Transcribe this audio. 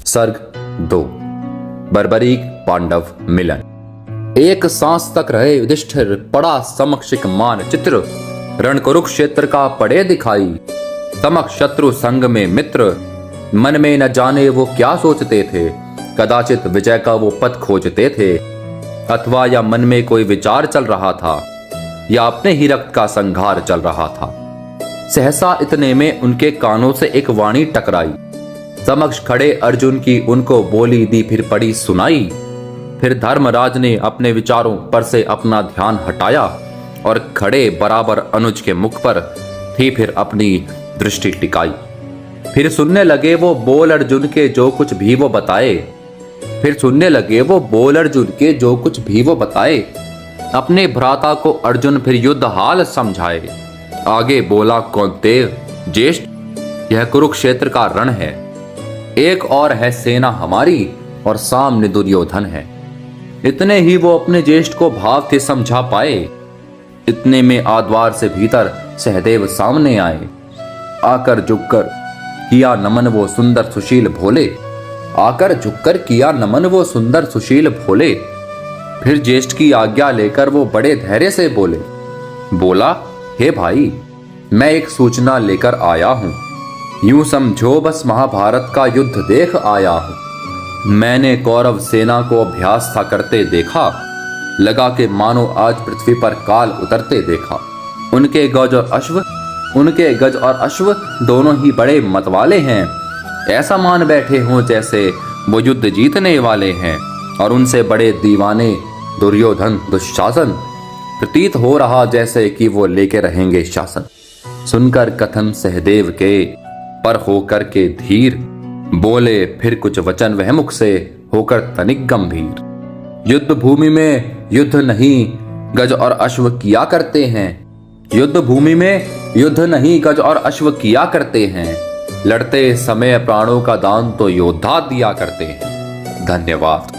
सर्ग 2 बर्बरीक पांडव मिलन। एक सांस तक रहे युधिष्ठिर, पड़ा समक्ष एक मानचित्र। रण कुरुक्षेत्र का पड़े दिखाई, समक्ष शत्रु संग में मित्र। मन में न जाने वो क्या सोचते थे, कदाचित विजय का वो पथ खोजते थे। अथवा या मन में कोई विचार चल रहा था, या अपने ही रक्त का संघार चल रहा था। सहसा इतने में उनके कानों से एक वाणी टकराई। समक्ष खड़े अर्जुन की उनको बोली दी फिर पड़ी सुनाई। फिर धर्मराज ने अपने विचारों पर से अपना ध्यान हटाया और खड़े बराबर अनुज के मुख पर थी फिर अपनी दृष्टि टिकाई। फिर सुनने लगे वो बोल अर्जुन के जो कुछ भी वो बताए। अपने भ्राता को अर्जुन फिर युद्ध हाल समझाए। आगे बोला कौन्तेय ज्येष्ठ, यह कुरुक्षेत्र का रण है। एक और है सेना हमारी और सामने दुर्योधन है। इतने ही वो अपने ज्येष्ठ को भाव थे समझा पाए। इतने में आद्वार से भीतर सहदेव सामने आए। आकर झुककर किया नमन वो सुंदर सुशील भोले। फिर ज्येष्ठ की आज्ञा लेकर वो बड़े धैर्य से बोला हे भाई, मैं एक सूचना लेकर आया हूं। यूं समझो बस महाभारत का युद्ध देख आया हूं। मैंने कौरव सेना को अभ्यास था करते देखा, लगा के मानो आज पृथ्वी पर काल उतरते देखा। उनके गज और अश्व दोनों ही बड़े मतवाले हैं। ऐसा मान बैठे हों जैसे वो युद्ध जीतने वाले हैं, और उनसे बड़े दीवाने दुर्योधन दुशासन। प्रतीत हो रहा जैसे कि वो लेके रहेंगे शासन। सुनकर कथन सहदेव के पर होकर के धीर, बोले फिर कुछ वचन वह मुख से होकर तनिक गंभीर। युद्ध भूमि में युद्ध नहीं गज और अश्व किया करते हैं। लड़ते समय प्राणों का दान तो योद्धा दिया करते हैं। धन्यवाद।